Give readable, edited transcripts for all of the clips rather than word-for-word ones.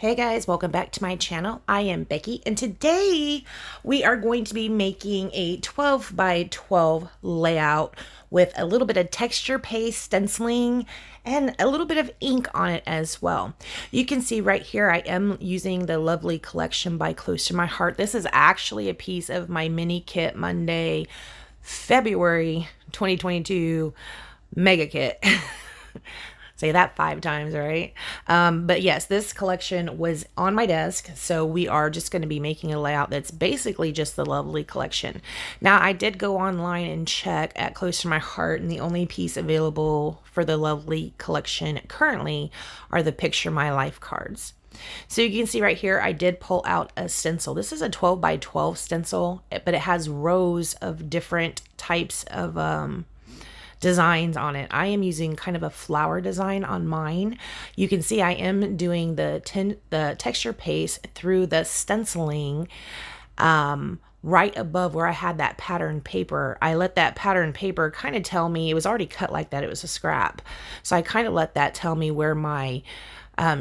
Hey guys, welcome back to my channel. I am Becky, and today we are going to be making a 12 by 12 layout with a little bit of texture paste stenciling and a little bit of ink on it as well. You can see right here I am using the lovely collection by Close to My Heart. This is actually a piece of my mini kit Monday, February 2022 mega kit. Say that 5 times, right? But yes, this collection was on my desk, so we are just going to be making a layout that's basically just the lovely collection. Now, I did go online and check at Close to My Heart, and the only piece available for the lovely collection currently are the Picture My Life cards. So you can see right here, I did pull out a stencil. This is a 12 by 12 stencil, but it has rows of different types of designs on it. I am using kind of a flower design on mine. You can see I am doing the texture paste through the stenciling right above where I had that pattern paper. I let that pattern paper kind of tell me, it was already cut like that, it was a scrap. So I kind of let that tell me where my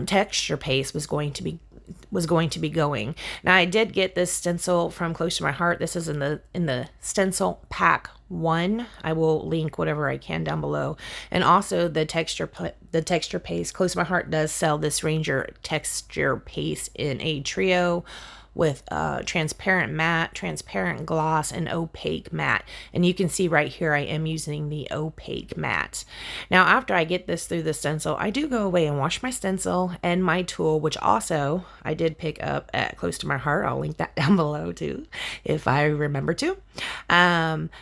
texture paste was going to be going. Now I did get this stencil from Close to My Heart. This is in the Stencil Pack 1. I will link whatever I can down below. And also the texture paste. Close to My Heart does sell this Ranger texture paste in a trio with transparent matte, transparent gloss, and opaque matte. And you can see right here I am using the opaque matte. Now after I get this through the stencil, I do go away and wash my stencil and my tool, which also I did pick up at Close to My Heart. I'll link that down below too if I remember to.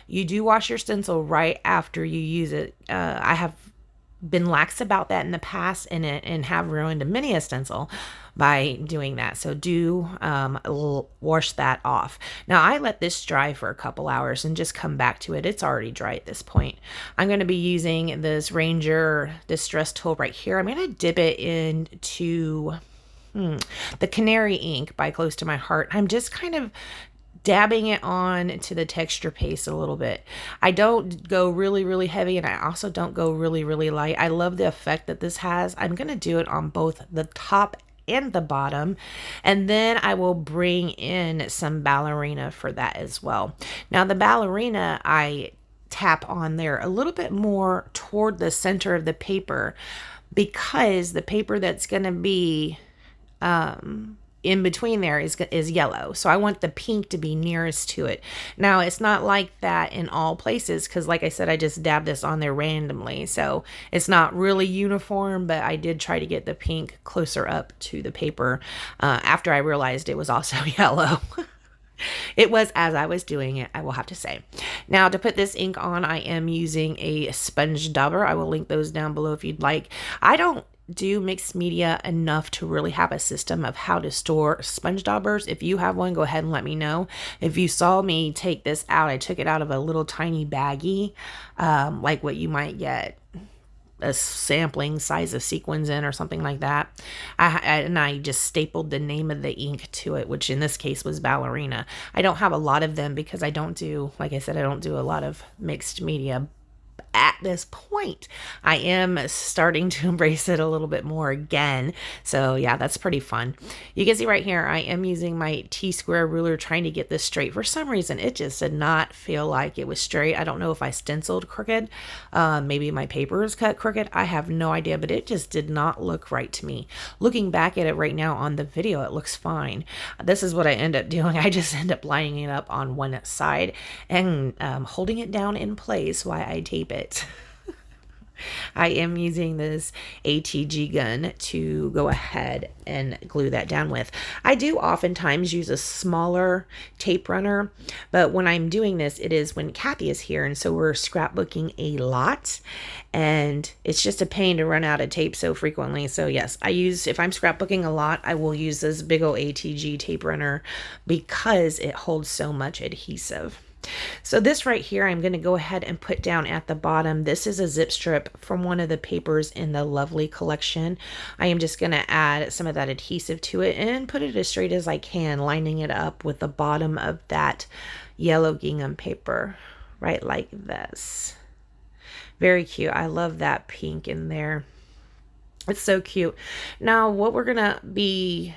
You do wash your stencil right after you use it. I have been lax about that in the past and have ruined many a stencil by doing that. So do wash that off. Now I let this dry for a couple hours and just come back to it. It's already dry at this point. I'm going to be using this Ranger Distress tool right here. I'm going to dip it into the Canary ink by Close to My Heart. I'm just kind of dabbing it on to the texture paste a little bit. I don't go really heavy, and I also don't go really light. I love the effect that this has. I'm going to do it on both the top and the bottom, and then I will bring in some Ballerina for that as well. Now the Ballerina, I tap on there a little bit more toward the center of the paper, because the paper that's going to be in between there is yellow. So I want the pink to be nearest to it. Now it's not like that in all places, because like I said, I just dabbed this on there randomly. So it's not really uniform, but I did try to get the pink closer up to the paper after I realized it was also yellow. It was as I was doing it, I will have to say. Now to put this ink on, I am using a sponge dauber. I will link those down below if you'd like. I don't do mixed media enough to really have a system of how to store sponge daubers. If you have one, go ahead and let me know. If you saw me take this out, I took it out of a little tiny baggie, like what you might get a sampling size of sequins in or something like that. And I just stapled the name of the ink to it, which in this case was Ballerina. I don't have a lot of them because I don't do, like I said, I don't do a lot of mixed media. At this point, I am starting to embrace it a little bit more again. So yeah, that's pretty fun. You can see right here, I am using my T-square ruler trying to get this straight. For some reason, it just did not feel like it was straight. I don't know if I stenciled crooked. Maybe my paper is cut crooked. I have no idea, but it just did not look right to me. Looking back at it right now on the video, it looks fine. This is what I end up doing. I just end up lining it up on one side and holding it down in place while I tape it. I am using this ATG gun to go ahead and glue that down with. I do oftentimes use a smaller tape runner, but when I'm doing this, it is when Kathy is here, and so we're scrapbooking a lot, and it's just a pain to run out of tape so frequently. So yes, if I'm scrapbooking a lot, I will use this big old ATG tape runner because it holds so much adhesive. So this right here, I'm going to go ahead and put down at the bottom. This is a zip strip from one of the papers in the lovely collection. I am just going to add some of that adhesive to it and put it as straight as I can, lining it up with the bottom of that yellow gingham paper, right like this. Very cute. I love that pink in there. It's so cute. Now, what we're gonna be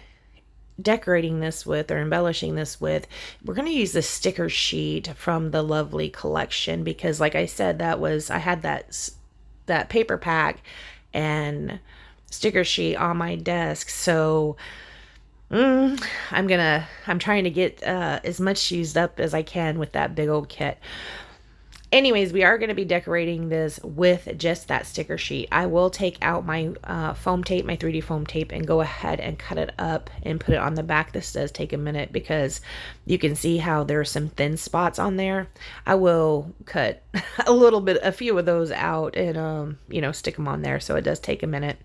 decorating this with or embellishing this with, we're going to use the sticker sheet from the Lovely collection, because like I said, I had that paper pack and sticker sheet on my desk. So I'm trying to get as much used up as I can with that big old kit. Anyways, we are going to be decorating this with just that sticker sheet. I will take out my foam tape, my 3D foam tape, and go ahead and cut it up and put it on the back. This does take a minute because you can see how there are some thin spots on there. I will cut a few of those out and, stick them on there. So it does take a minute.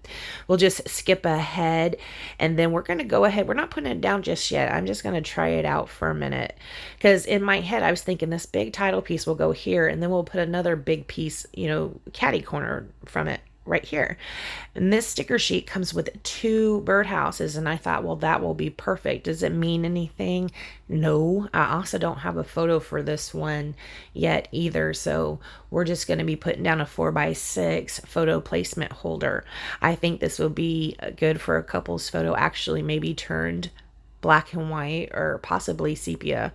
We'll just skip ahead, and then we're going to go ahead. We're not putting it down just yet. I'm just going to try it out for a minute, because in my head, I was thinking this big title piece will go here, and then we'll put another big piece, catty corner from it right here. And this sticker sheet comes with 2 birdhouses, and I thought, well, that will be perfect. Does it mean anything? No. I also don't have a photo for this one yet either, so we're just going to be putting down a 4x6 photo placement holder. I think this will be good for a couple's photo, actually maybe turned black and white or possibly sepia.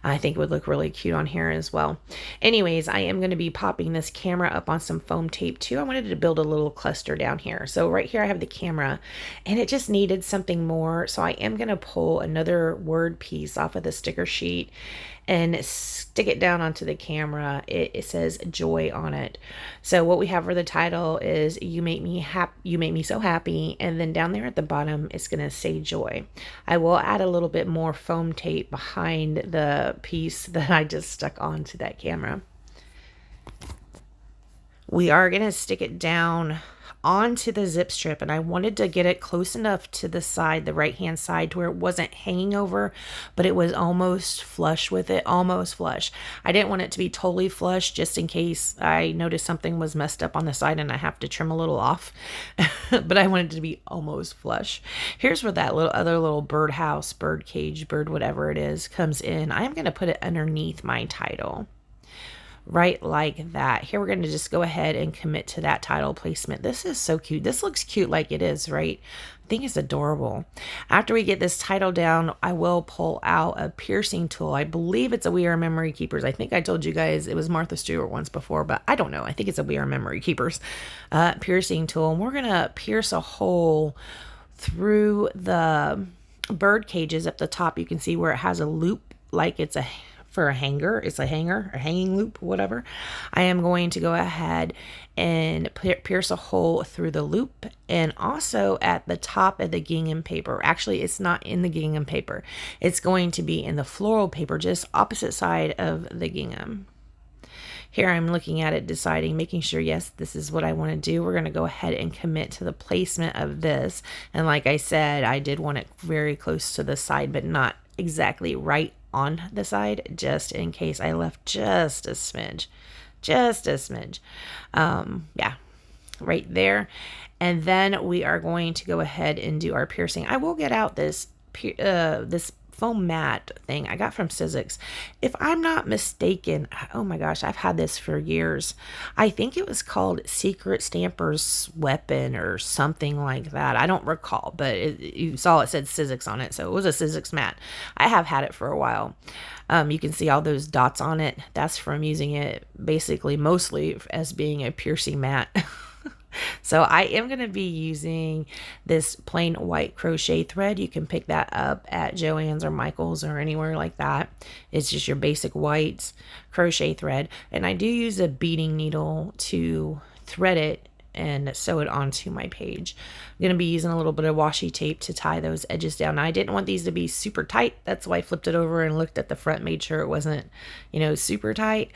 I think it would look really cute on here as well. Anyways, I am going to be popping this camera up on some foam tape too. I wanted to build a little cluster down here. So right here I have the camera, and it just needed something more. So I am going to pull another word piece off of the sticker sheet and stick it down onto the camera. It says joy on it. So what we have for the title is you make me so happy, and then down there at the bottom it's going to say joy. I will add a little bit more foam tape behind the piece that I just stuck onto that camera. We are going to stick it down onto the zip strip, and I wanted to get it close enough to the side, the right hand side, to where it wasn't hanging over, but it was almost flush with it, almost flush. I didn't want it to be totally flush, just in case I noticed something was messed up on the side and I have to trim a little off, but I wanted it to be almost flush. Here's where that other little birdhouse, bird cage, bird whatever it is comes in. I'm going to put it underneath my title. Right like that. Here we're going to just go ahead and commit to that title placement. This is so cute. This looks cute like it is, right? I think it's adorable. After we get this title down, I will pull out a piercing tool. I believe it's a We Are Memory Keepers. I think I told you guys it was Martha Stewart once before, but I don't know. I think it's a We Are Memory Keepers piercing tool. And we're going to pierce a hole through the bird cages up the top. You can see where it has a loop, like it's for a hanger. It's a hanger, a hanging loop, whatever. I am going to go ahead and pierce a hole through the loop, and also at the top of the gingham paper. Actually, it's not in the gingham paper. It's going to be in the floral paper, just opposite side of the gingham. Here I'm looking at it, deciding, making sure, yes, this is what I want to do. We're going to go ahead and commit to the placement of this. And like I said, I did want it very close to the side, but not exactly right on the side, just in case I left just a smidge. Yeah, right there. And then we are going to go ahead and do our piercing. I will get out this foam mat thing I got from Sizzix. If I'm not mistaken, oh my gosh, I've had this for years. I think it was called Secret Stamper's Weapon or something like that. I don't recall, but you saw it said Sizzix on it, so it was a Sizzix mat. I have had it for a while. You can see all those dots on it. That's from using it basically mostly as being a piercing mat. So I am going to be using this plain white crochet thread. You can pick that up at Joann's or Michael's or anywhere like that. It's just your basic white crochet thread. And I do use a beading needle to thread it and sew it onto my page. I'm going to be using a little bit of washi tape to tie those edges down. Now, I didn't want these to be super tight. That's why I flipped it over and looked at the front, made sure it wasn't, super tight,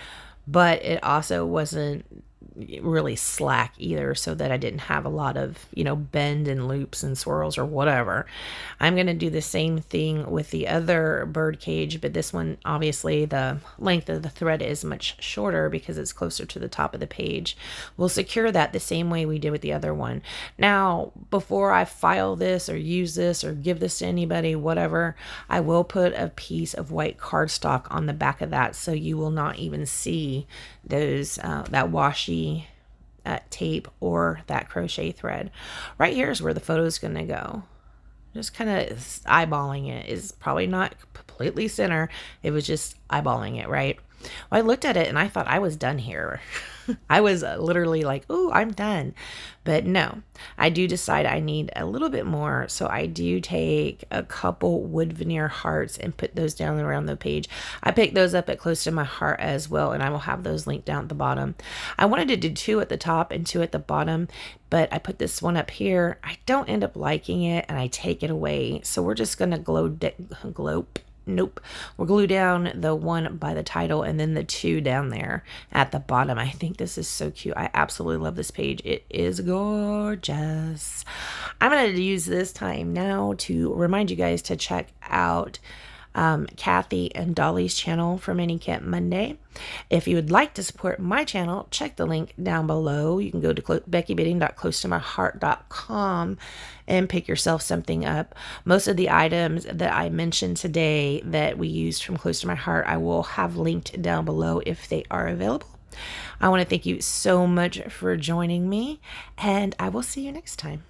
but it also wasn't really slack either, so that I didn't have a lot of bend and loops and swirls or whatever. I'm going to do the same thing with the other bird cage, but this one, obviously the length of the thread is much shorter because it's closer to the top of the page. We'll secure that the same way we did with the other one. Now, before I file this or use this or give this to anybody, whatever, I will put a piece of white cardstock on the back of that, so you will not even see those that washi tape or that crochet thread. Right here is where the photo is going to go. Just kind of eyeballing it is probably not completely center. It was just eyeballing it, right? Well, I looked at it and I thought I was done here. I was literally like, oh, I'm done. But no, I do decide I need a little bit more. So I do take a couple wood veneer hearts and put those down around the page. I picked those up at Close to My Heart as well, and I will have those linked down at the bottom. I wanted to do 2 at the top and 2 at the bottom, but I put this one up here. I don't end up liking it and I take it away. So we're just going to we'll glue down the one by the title and then the 2 down there at the bottom. I think this is so cute. I absolutely love this page. It is gorgeous. I'm going to use this time now to remind you guys to check out Kathy and Dollie's channel for Mini Kit Monday. If you would like to support my channel, check the link down below. You can go to beckybidding.closetomyheart.com and pick yourself something up. Most of the items that I mentioned today that we used from Close to My Heart, I will have linked down below if they are available. I want to thank you so much for joining me, and I will see you next time.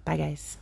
Bye, guys.